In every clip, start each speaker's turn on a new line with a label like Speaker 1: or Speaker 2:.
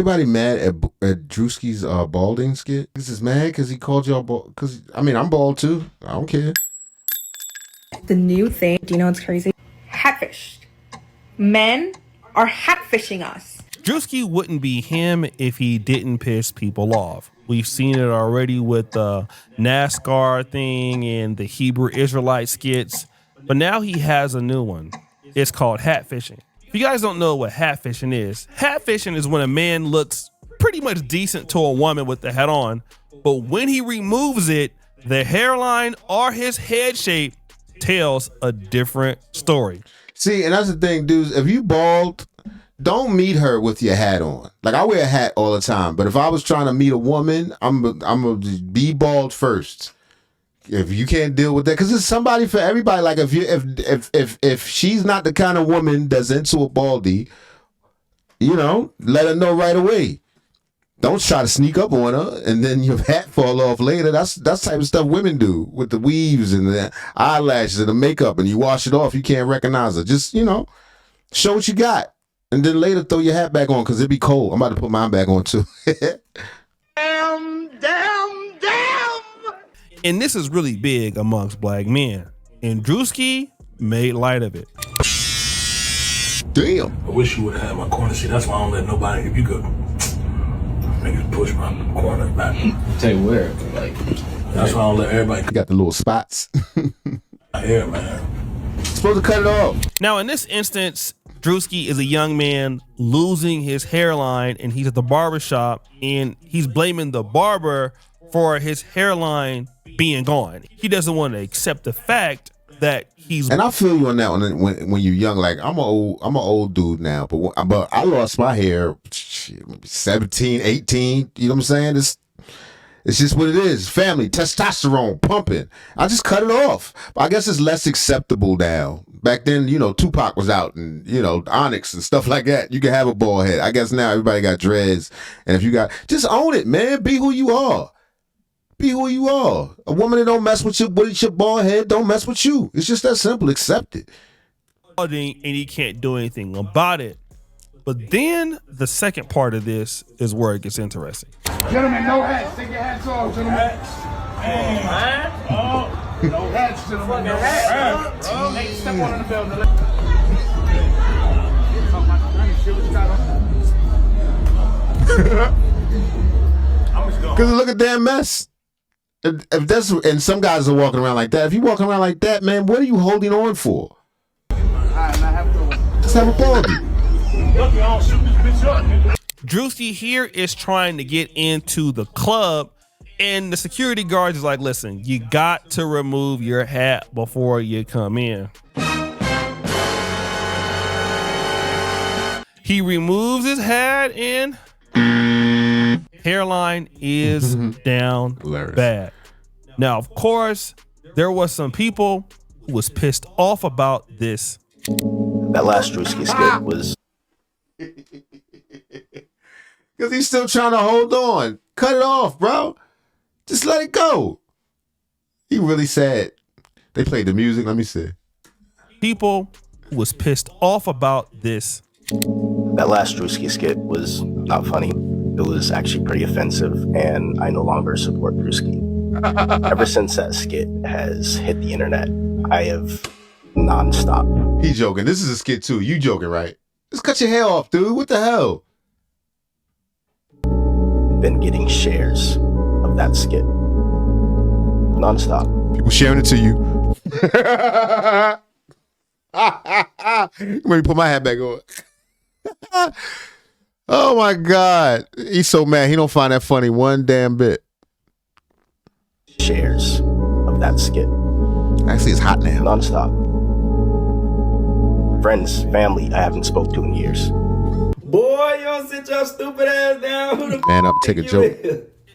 Speaker 1: Anybody mad at Druski's balding skit? This is mad because he called y'all bald. Because I mean, I'm bald too. I don't care.
Speaker 2: The new thing, do you know what's crazy? Hatfish. Men are hatfishing us.
Speaker 3: Druski wouldn't be him if he didn't piss people off. We've seen it already with the NASCAR thing and the Hebrew Israelite skits, but now he has a new one. It's called hatfishing. If you guys don't know what hatfishing is when a man looks pretty much decent to a woman with the head on, but when he removes it, the hairline or his head shape tells a different story.
Speaker 1: See, and that's the thing, dudes. If you bald, don't meet her with your hat on. Like, I wear a hat all the time, but if I was trying to meet a woman, I'm gonna be bald first. If you can't deal with that, because it's somebody for everybody. Like, if she's not the kind of woman that's into a baldy, you know, let her know right away. Don't try to sneak up on her and then your hat fall off later. That's type of stuff women do with the weaves and the eyelashes and the makeup, and you wash it off, you can't recognize her. Just, you know, show what you got. And then later throw your hat back on because it'd be cold. I'm about to put mine back on too. Damn.
Speaker 3: And this is really big amongst black men. And Druski made light of it.
Speaker 1: Damn.
Speaker 4: I wish you would have had my corner seat. That's why I don't let nobody, if you could, niggas push my corner back.
Speaker 5: Tell you where, like.
Speaker 4: That's why I don't let everybody.
Speaker 1: You got the little spots.
Speaker 4: My hair, man.
Speaker 1: Supposed to cut it off.
Speaker 3: Now, in this instance, Druski is a young man losing his hairline, and he's at the barber shop, and he's blaming the barber for his hairline being gone. He doesn't want to accept the fact that he's. And
Speaker 1: I feel you on that one when you're young. Like, I'm an old dude now, but I lost my hair 17, 18. You know what I'm saying? It's just what it is. Family, testosterone pumping. I just cut it off. But I guess it's less acceptable now. Back then, you know, Tupac was out and, you know, Onyx and stuff like that. You can have a bald head. I guess now everybody got dreads. And if you got, just own it, man. Be who you are. Be who you are. A woman that don't mess with your bald head don't mess with you. It's just that simple. Accept it.
Speaker 3: And he can't do anything about it. But then the second part of this is where it gets interesting.
Speaker 6: Gentlemen, no hats. Take your hats off, gentlemen. No hats, gentlemen. No hats. Hey, step on in the building.
Speaker 1: Because look at damn mess. If that's, and some guys are walking around like that. If you walking around like that, man, what are you holding on for? Let's have a baldy.
Speaker 3: Druski here is trying to get into the club, and the security guard is like, listen, you got to remove your hat before you come in. He removes his hat and hairline is down bad. Now, of course, there was some people who was pissed off about this.
Speaker 5: That last Druski skit was...
Speaker 1: Because he's still trying to hold on. Cut it off, bro. Just let it go. He really sad. They played the music. Let me see.
Speaker 3: People who was pissed off about this.
Speaker 5: That last Druski skit was not funny. It was actually pretty offensive, and I no longer support Druski. Ever since that skit has hit the internet, I have nonstop.
Speaker 1: He joking. This is a skit too. You joking, right? Just cut your hair off, dude. What the hell?
Speaker 5: Been getting shares of that skit nonstop.
Speaker 1: People sharing it to you. Let me put my hat back on. Oh my God. He's so mad. He don't find that funny one damn bit.
Speaker 5: Shares of that skit.
Speaker 1: Actually, it's hot now.
Speaker 5: Nonstop. Friends, family I haven't spoke to in years.
Speaker 7: Boy, you don't sit your stupid ass down. Who the
Speaker 1: Man up, take a joke.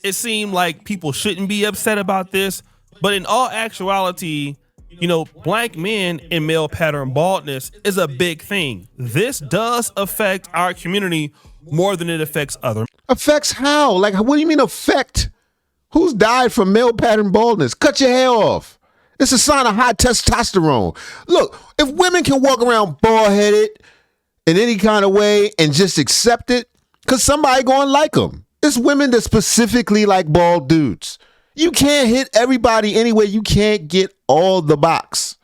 Speaker 3: It seemed like people shouldn't be upset about this, but in all actuality, you know, black men and male pattern baldness is a big thing. This does affect our community more than it affects other.
Speaker 1: Affects how? Like, what do you mean affect? Who's died from male pattern baldness? Cut your hair off. It's a sign of high testosterone. Look, if women can walk around bald-headed in any kind of way and just accept it, Because somebody going to like them. It's women that specifically like bald dudes. You can't hit everybody anyway. You can't get all the box.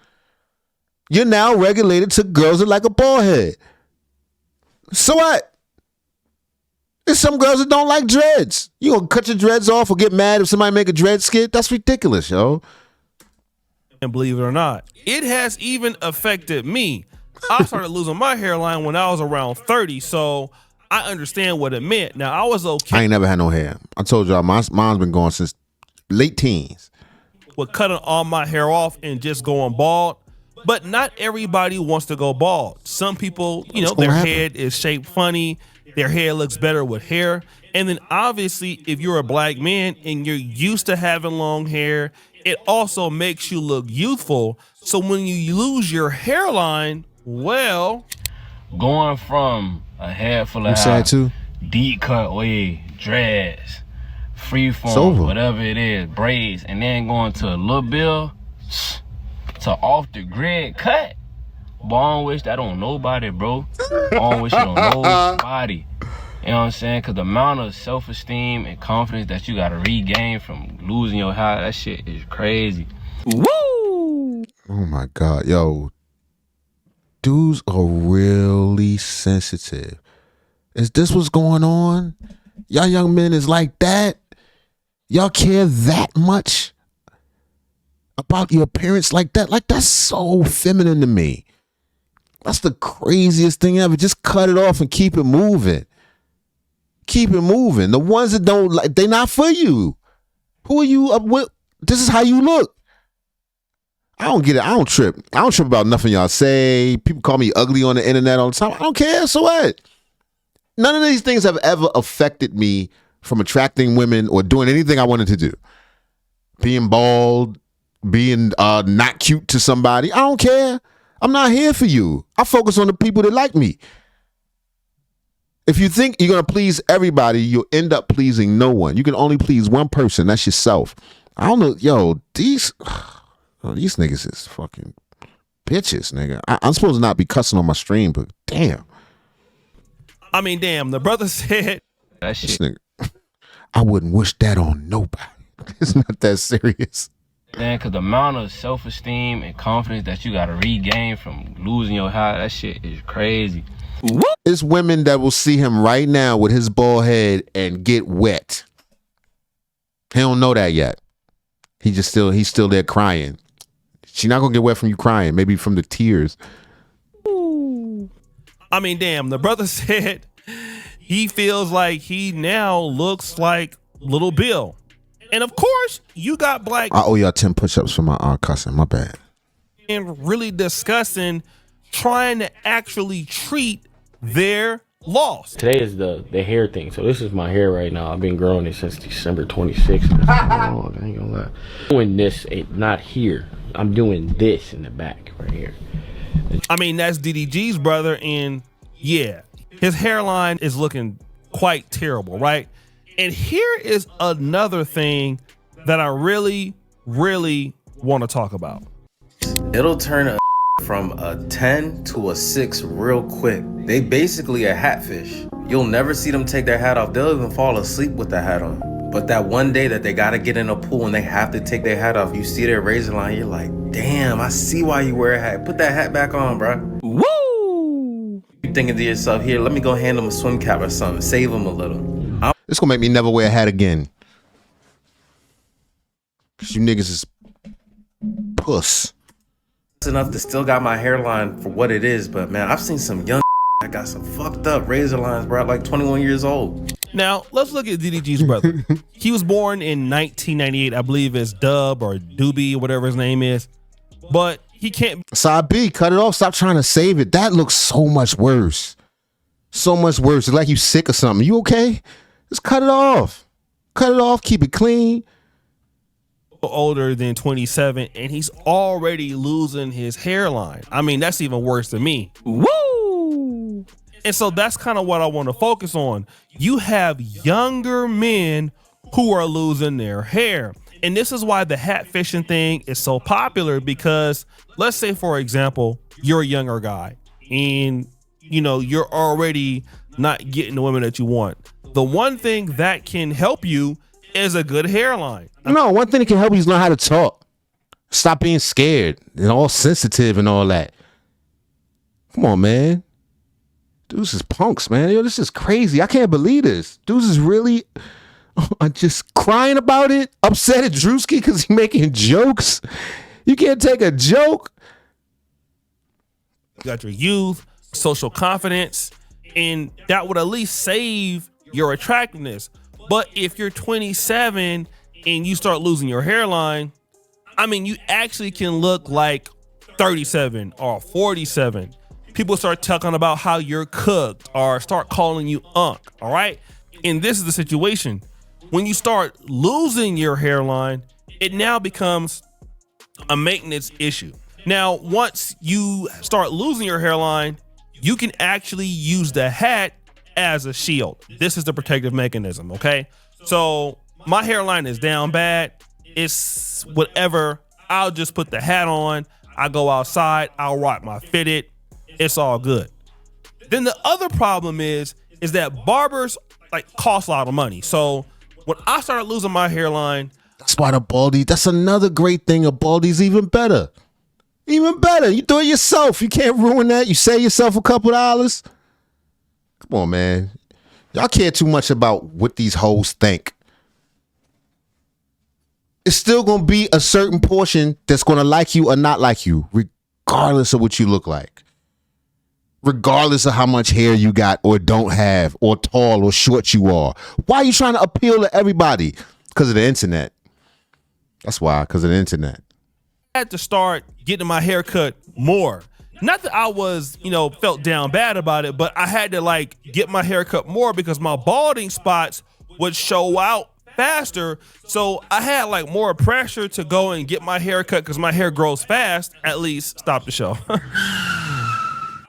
Speaker 1: You're now regulated to girls that like a bald head. So what? There's some girls that don't like dreads. You gonna cut your dreads off or get mad if somebody make a dread skit? That's ridiculous, yo.
Speaker 3: And believe it or not, it has even affected me. I started losing my hairline when I was around 30, so I understand what it meant. Now, I was okay.
Speaker 1: I ain't never had no hair. I told y'all, mine's been gone since late teens.
Speaker 3: With cutting all my hair off and just going bald, but not everybody wants to go bald. Some people, you know, their head is shaped funny, their hair looks better with hair, and then obviously, if you're a black man and you're used to having long hair, it also makes you look youthful. So when you lose your hairline, well,
Speaker 8: going from a head full of hair,
Speaker 1: too.
Speaker 8: deep cut wave, dreads, freeform, whatever it is, braids, and then going to a little bill to off the grid cut. Boy, I don't wish that on nobody, bro. I don't wish it on nobody. You know what I'm saying? Because the amount of self-esteem and confidence that you got to regain from losing your hair, that shit is crazy.
Speaker 3: Woo!
Speaker 1: Oh my God, yo. Dudes are really sensitive. Is this what's going on? Y'all young men is like that? Y'all care that much about your appearance like that? Like, that's so feminine to me. That's the craziest thing ever. Just cut it off and keep it moving. Keep it moving. The ones that don't like, they not for you. Who are you up with? This is how you look. I don't get it. I don't trip. I don't trip about nothing y'all say. People call me ugly on the internet all the time. I don't care. So what? None of these things have ever affected me from attracting women or doing anything I wanted to do. Being bald, being not cute to somebody. I don't care. I'm not here for you. I focus on the people that like me. If you think you're going to please everybody, you'll end up pleasing no one. You can only please one person. That's yourself. I don't know. Yo, these niggas is fucking bitches, nigga. I'm supposed to not be cussing on my stream, but damn.
Speaker 3: I mean, damn. The brother said
Speaker 8: that shit.
Speaker 1: This nigga, I wouldn't wish that on nobody. It's not that serious.
Speaker 8: Man, because the amount of self-esteem and confidence that you got to regain from losing your hair, that shit is crazy.
Speaker 1: It's women that will see him right now with his bald head and get wet. He don't know that yet. He's still there crying. She's not gonna get wet from you crying, maybe from the tears.
Speaker 3: Ooh. I mean, damn, the brother said he feels like he now looks like Little Bill. And of course, you got black.
Speaker 1: I owe y'all 10 push-ups for my cussing. My bad.
Speaker 3: And really discussing trying to actually treat their loss.
Speaker 9: Today is the hair thing. So this is my hair right now. I've been growing it since December 26th. I ain't gonna lie. I'm doing this, not here. I'm doing this in the back right here.
Speaker 3: I mean, that's DDG's brother, and yeah, his hairline is looking quite terrible, right? And here is another thing that I really, really want to talk about.
Speaker 10: It'll turn a from a 10 to a 6 real quick. They basically a hatfish. You'll never see them take their hat off. They'll even fall asleep with their hat on. But that one day that they gotta get in a pool and they have to take their hat off, you see their razor line, you're like, damn, I see why you wear a hat. Put that hat back on, bro.
Speaker 3: Woo!
Speaker 10: You're thinking to yourself, here, let me go hand them a swim cap or something. Save them a little.
Speaker 1: It's gonna make me never wear a hat again. Cause you niggas is puss.
Speaker 10: Enough to still got my hairline for what it is, but man, I've seen some young that got some fucked up razor lines, bro, like 21 years old.
Speaker 3: Now, let's look at DDG's brother. He was born in 1998, I believe it's Dub or Doobie, whatever his name is. But he can't.
Speaker 1: Side B, cut it off. Stop trying to save it. That looks so much worse. So much worse. It's like you sick or something. You okay? Just cut it off. Cut it off. Keep it clean.
Speaker 3: Older than 27, and he's already losing his hairline. I mean, that's even worse than me. Woo! And so that's kind of what I want to focus on. You have younger men who are losing their hair. And this is why the hat fishing thing is so popular, because let's say, for example, you're a younger guy and you know, you're already not getting the women that you want. The one thing that can help you is a good hairline.
Speaker 1: No, one thing that can help you is learn how to talk. Stop being scared and all sensitive and all that. Come on, man. Dudes is punks, man. Yo, this is crazy. I can't believe this. Dudes is really just crying about it, upset at Druski because he's making jokes. You can't take a joke.
Speaker 3: You got your youth, social confidence, and that would at least save your attractiveness. But if you're 27 and you start losing your hairline, I mean, you actually can look like 37 or 47. People start talking about how you're cooked or start calling you unk, all right? And this is the situation. When you start losing your hairline, it now becomes a maintenance issue. Now, once you start losing your hairline, you can actually use the hat as a shield. This is the protective mechanism, okay? So my hairline is down bad. It's whatever. I'll just put the hat on. I go outside. I'll rock my fitted. It's all good. Then the other problem is that barbers cost a lot of money. So when I started losing my hairline,
Speaker 1: that's why the baldy. That's another great thing. A baldy's even better. Even better. You do it yourself. You can't ruin that. You save yourself a couple dollars. Come on, man. Y'all care too much about what these hoes think. It's still going to be a certain portion that's going to like you or not like you, regardless of what you look like. Regardless of how much hair you got or don't have, or tall or short you are. Why are you trying to appeal to everybody? Because of the internet. That's why, because of the internet.
Speaker 3: I had to start getting my hair cut more. Not that I was, felt down bad about it, but I had to get my hair cut more because my balding spots would show out faster. So I had more pressure to go and get my hair cut because my hair grows fast. At least stop the show.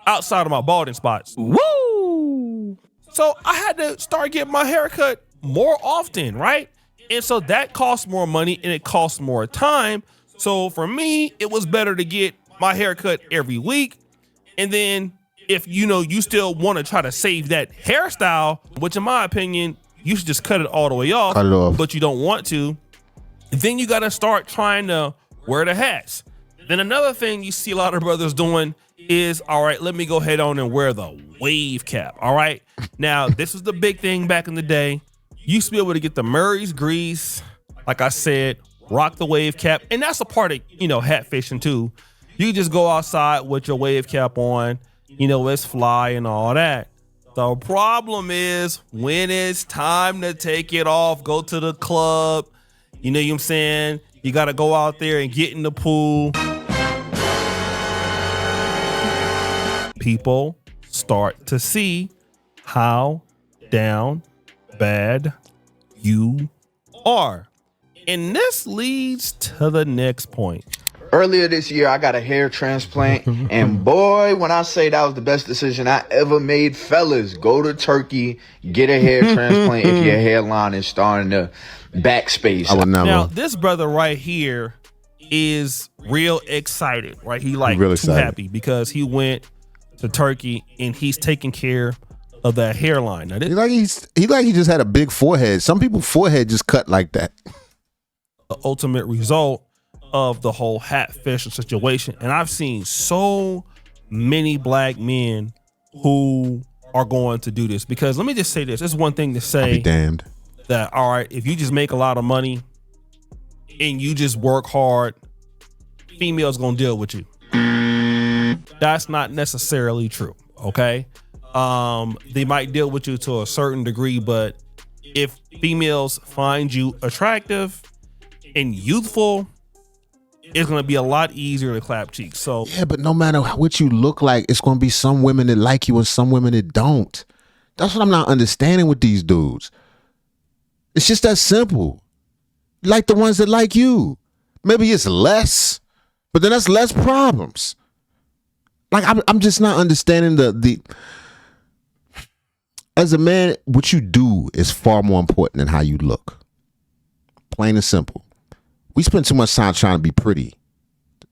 Speaker 3: Outside of my balding spots. Woo! So I had to start getting my hair cut more often, right? And so that costs more money and it costs more time. So for me, it was better to get my hair cut every week. And then if you still want to try to save that hairstyle, which in my opinion, you should just cut it all the way off, but you don't want to, then you got to start trying to wear the hats. Then another thing you see a lot of brothers doing is, all right, let me go ahead on and wear the wave cap. All right. Now, this was the big thing back in the day. You used to be able to get the Murray's grease. Like I said, rock the wave cap. And that's a part of, hat fishing too. You just go outside with your wave cap on, it's fly and all that. The problem is when it's time to take it off, go to the club, you know what I'm saying? You got to go out there and get in the pool. People start to see how down bad you are. And this leads to the next point.
Speaker 11: Earlier this year, I got a hair transplant, and boy, when I say that was the best decision I ever made, fellas, go to Turkey, get a hair transplant if your hairline is starting to backspace.
Speaker 1: I would never.
Speaker 3: Now, this brother right here is real excited, right? He
Speaker 1: really
Speaker 3: too happy because he went to Turkey and he's taking care of that hairline. Now,
Speaker 1: he just had a big forehead. Some people's forehead just cut like that.
Speaker 3: The ultimate result of the whole hat fishing situation. And I've seen so many black men who are going to do this, because let me just say this. It's one thing to say,
Speaker 1: I'll be damned,
Speaker 3: that, all right, if you just make a lot of money and you just work hard, females gonna deal with you. That's not necessarily true. Okay. They might deal with you to a certain degree, but if females find you attractive and youthful, it's going to be a lot easier to clap cheeks. So
Speaker 1: yeah, but no matter what you look like, it's going to be some women that like you and some women that don't. That's what I'm not understanding with these dudes. It's just that simple. Like the ones that like you. Maybe it's less, but then that's less problems. Like I'm just not understanding the as a man, what you do is far more important than how you look. Plain and simple. We spend too much time trying to be pretty.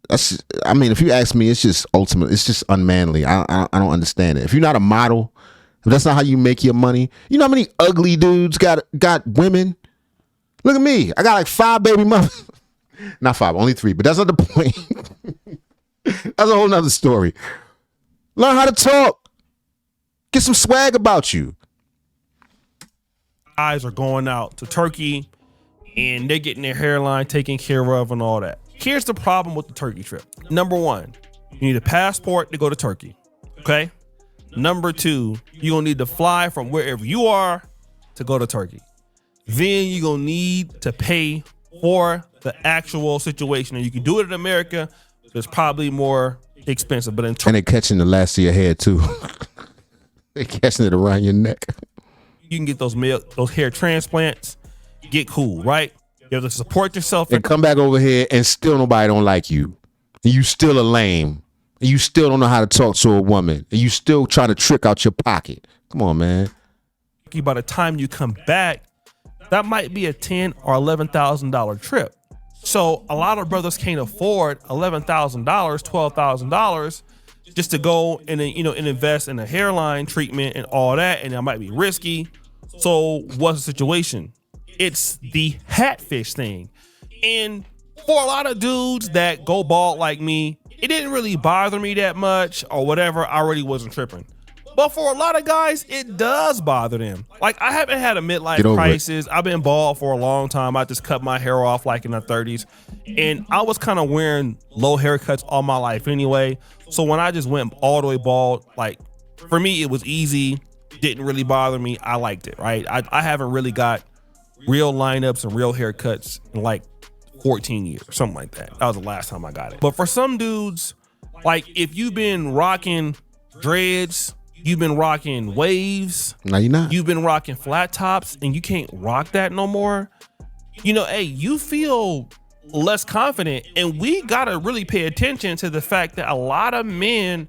Speaker 1: If you ask me, it's just ultimate. It's just unmanly. I don't understand it. If you're not a model, If that's not how you make your money, you know how many ugly dudes got women? Look at me. I got like 5 baby mothers. Not 5, only 3, but that's not the point. That's a whole nother story. Learn how to talk. Get some swag about you.
Speaker 3: Guys are going out to Turkey and they're getting their hairline taken care of and all that. Here's the problem with the Turkey trip. Number 1, you need a passport to go to Turkey. Okay. Number 2, you're gonna need to fly from wherever you are to go to Turkey. Then you're gonna need to pay for the actual situation. And you can do it in America, but it's probably more expensive. But in
Speaker 1: and they're catching the last of your hair too. They're catching it around your neck.
Speaker 3: You can get those hair transplants, get cool, right? You have to support yourself.
Speaker 1: And come back over here and still nobody don't like you. And you still a lame. And you still don't know how to talk to a woman. And you still trying to trick out your pocket. Come on, man.
Speaker 3: By the time you come back, that might be a $10,000 or $11,000 trip. So a lot of brothers can't afford $11,000, $12,000 just to go and and invest in a hairline treatment and all that, and that might be risky. So what's the situation? It's the hatfish thing. And for a lot of dudes that go bald like me, it didn't really bother me that much or whatever. I really wasn't tripping. But for a lot of guys, it does bother them. Like, I haven't had a midlife crisis. I've been bald for a long time. I just cut my hair off like in the 30s. And I was kind of wearing low haircuts all my life anyway. So when I just went all the way bald, like, for me, it was easy. Didn't really bother me. I liked it, right? I haven't really got real lineups and real haircuts in like 14 years, something like that. That was the last time I got it. But for some dudes, like, if you've been rocking dreads, you've been rocking waves,
Speaker 1: no, you're not.
Speaker 3: You've been rocking flat tops and you can't rock that no more. Hey, you feel less confident, and we gotta really pay attention to the fact that a lot of men,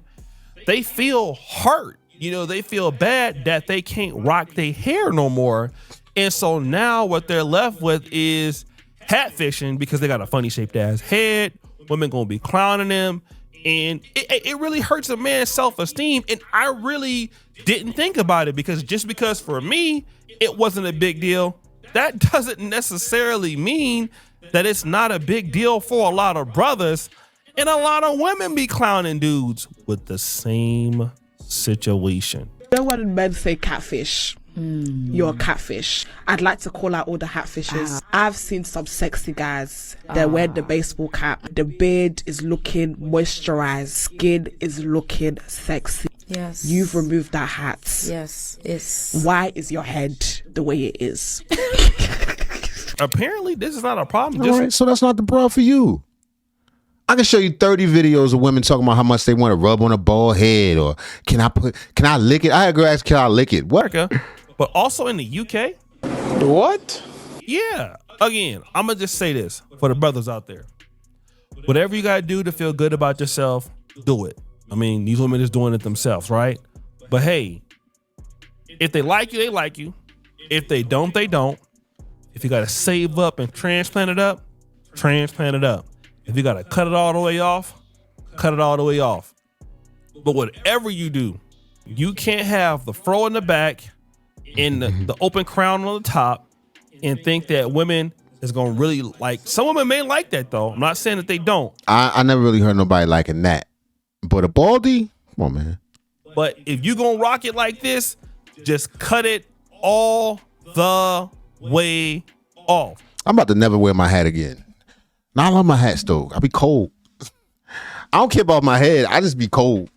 Speaker 3: they feel hurt. They feel bad that they can't rock their hair no more. And so now what they're left with is hatfishing because they got a funny shaped ass head. Women gonna be clowning them. And it really hurts a man's self-esteem. And I really didn't think about it because for me, it wasn't a big deal. That doesn't necessarily mean that it's not a big deal for a lot of brothers. And a lot of women be clowning dudes with the same situation.
Speaker 12: When men say catfish, you're a catfish. I'd like to call out all the catfishes. I've seen some sexy guys. They're wearing the baseball cap. The beard is looking moisturized. Skin is looking sexy.
Speaker 13: Yes.
Speaker 12: You've removed that hat.
Speaker 13: Yes. It's...
Speaker 12: Why is your head the way it is?
Speaker 3: Apparently, this is not a problem.
Speaker 1: All right, so that's not the problem for you. I can show you 30 videos of women talking about how much they want to rub on a bald head, or can I lick it? I had a girl ask, can I lick it? What?
Speaker 3: But also in the UK.
Speaker 14: What?
Speaker 3: Yeah. Again, I'm going to just say this for the brothers out there. Whatever you got to do to feel good about yourself, do it. I mean, these women is doing it themselves, right? But hey, if they like you, they like you. If they don't, they don't. If you got to save up and transplant it up, transplant it up. If you got to cut it all the way off, cut it all the way off. But whatever you do, you can't have the fro in the back and the open crown on the top and think that women is going to really like. Some women may like that, though. I'm not saying that they don't.
Speaker 1: I never really heard nobody liking that. But a baldy? Come on, man.
Speaker 3: But if you going to rock it like this, just cut it all the way off.
Speaker 1: I'm about to never wear my hat again. Now I love my hats though. I be cold. I don't care about my head. I just be cold.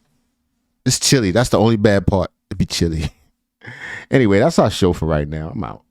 Speaker 1: It's chilly. That's the only bad part. It be chilly. Anyway, that's our show for right now. I'm out.